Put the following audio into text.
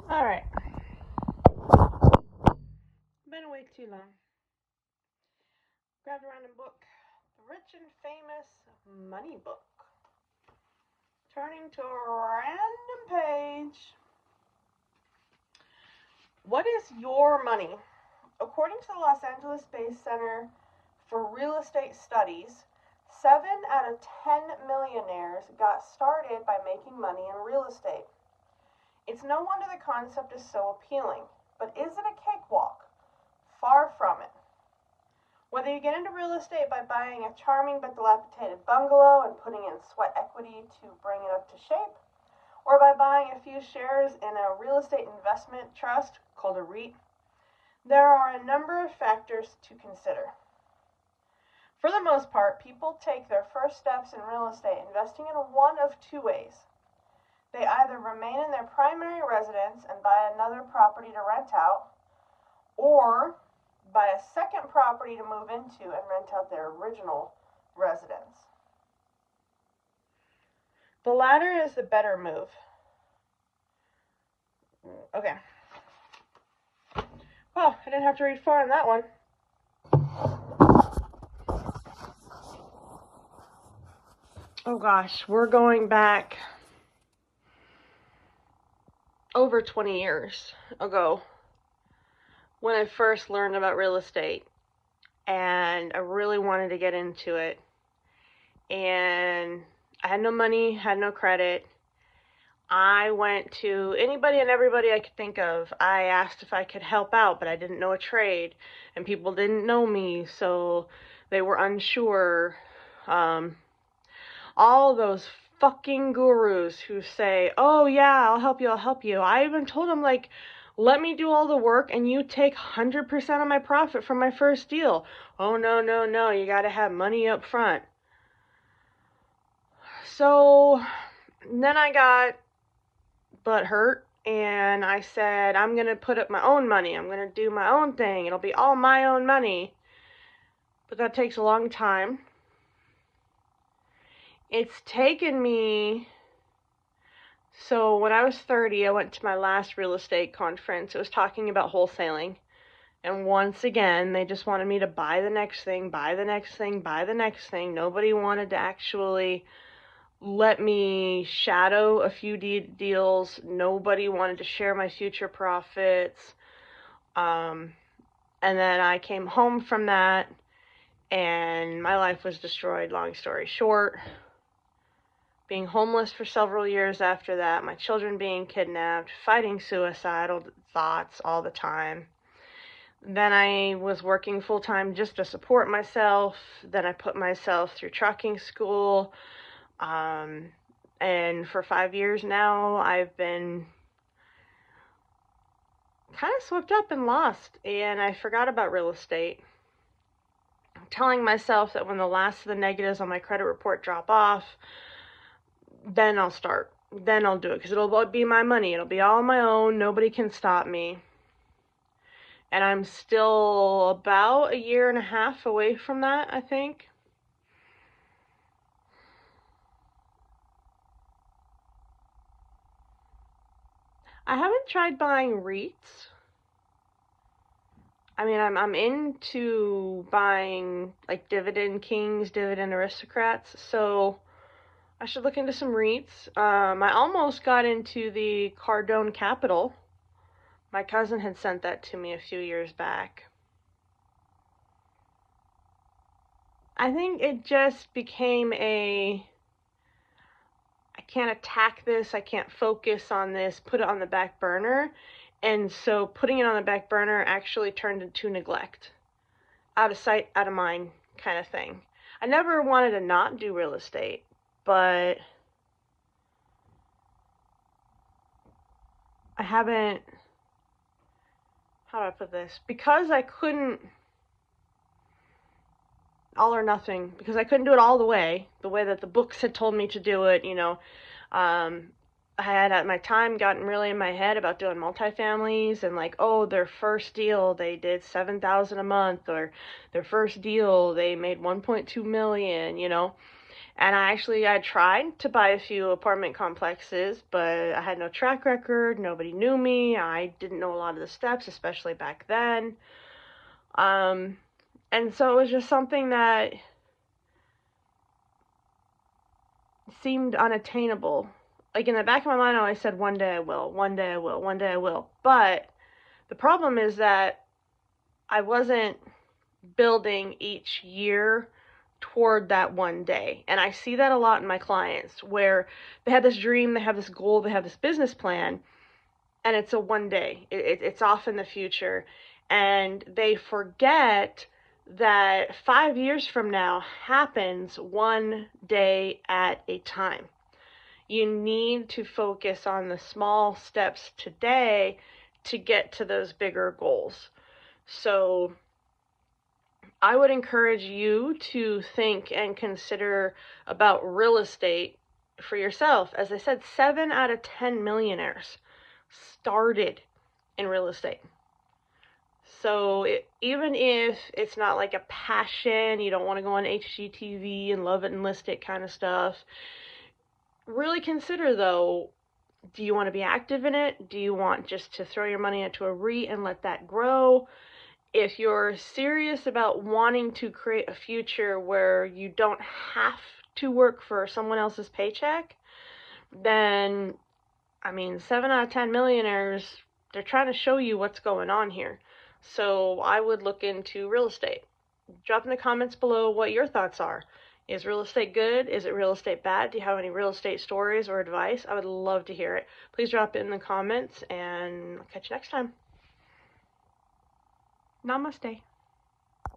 Alright. Been awake too long. Grabbed a random book. The Rich and Famous Money Book. Turning to a random page. What is your money? According to the Los Angeles-based Center for Real Estate Studies, 7 out of 10 millionaires got started by making money in real estate. It's no wonder the concept is so appealing, but is it a cakewalk? Far from it. Whether you get into real estate by buying a charming but dilapidated bungalow and putting in sweat equity to bring it up to shape, or by buying a few shares in a real estate investment trust called a REIT, there are a number of factors to consider. For the most part, people take their first steps in real estate investing in one of two ways. They either remain in their primary residence and buy another property to rent out, or buy a second property to move into and rent out their original residence. The latter is the better move. Okay. Well, I didn't have to read far on that one. Oh gosh, we're going back over 20 years ago when I first learned about real estate, and I really wanted to get into it, and I had no money, had no credit. I went to anybody and everybody I could think of. I asked if I could help out, but I didn't know a trade, and people didn't know me, so they were unsure. All those fucking gurus who say, oh yeah, I'll help you. I even told them, like, let me do all the work and you take 100% of my profit from my first deal. Oh, no, you gotta have money up front. So then I got butt hurt and I said, I'm gonna put up my own money. I'm gonna do my own thing. It'll be all my own money. But that takes a long time. It's taken me, so when I was 30, I went to my last real estate conference. It was talking about wholesaling. And once again, they just wanted me to buy the next thing. Nobody wanted to actually let me shadow a few deals. Nobody wanted to share my future profits. And then I came home from that, and my life was destroyed, long story short. Being homeless for several years after that, my children being kidnapped, fighting suicidal thoughts all the time. Then I was working full-time just to support myself. Then I put myself through trucking school. And for 5 years now, I've been kind of swept up and lost, and I forgot about real estate. I'm telling myself that when the last of the negatives on my credit report drop off, then I'll start. Then I'll do it, because it'll be my money. It'll be all my own. Nobody can stop me. And I'm still about a year and a half away from that, I think. I haven't tried buying REITs. I mean, I'm into buying, like, dividend kings, dividend aristocrats, so I should look into some REITs. I almost got into the Cardone Capital. My cousin had sent that to me a few years back. I think it just became I can't attack this, I can't focus on this, put it on the back burner. And so putting it on the back burner actually turned into neglect. Out of sight, out of mind kind of thing. I never wanted to not do real estate, but I haven't, how do I put this? Because I couldn't, all or nothing, because I couldn't do it all the way that the books had told me to do it, you know. I had at my time gotten really in my head about doing multifamilies and, like, oh, their first deal they did $7,000 a month, or their first deal they made $1.2 million, you know. And I tried to buy a few apartment complexes, but I had no track record. Nobody knew me. I didn't know a lot of the steps, especially back then. And so it was just something that seemed unattainable. Like, in the back of my mind, I always said, one day I will, one day I will, one day I will. But the problem is that I wasn't building each year toward that one day. And I see that a lot in my clients, where they have this dream, they have this goal, they have this business plan, and it's a one day. It's off in the future. And they forget that 5 years from now happens one day at a time. You need to focus on the small steps today to get to those bigger goals. So I would encourage you to think and consider about real estate for yourself. As I said, 7 out of 10 millionaires started in real estate. So even if it's not like a passion, you don't want to go on HGTV and love it and list it kind of stuff, really consider, though, do you want to be active in it? Do you want just to throw your money into a REIT and let that grow? If you're serious about wanting to create a future where you don't have to work for someone else's paycheck, then, 7 out of 10 millionaires, they're trying to show you what's going on here. So I would look into real estate. Drop in the comments below what your thoughts are. Is real estate good? Is it real estate bad? Do you have any real estate stories or advice? I would love to hear it. Please drop it in the comments, and I'll catch you next time. Namaste.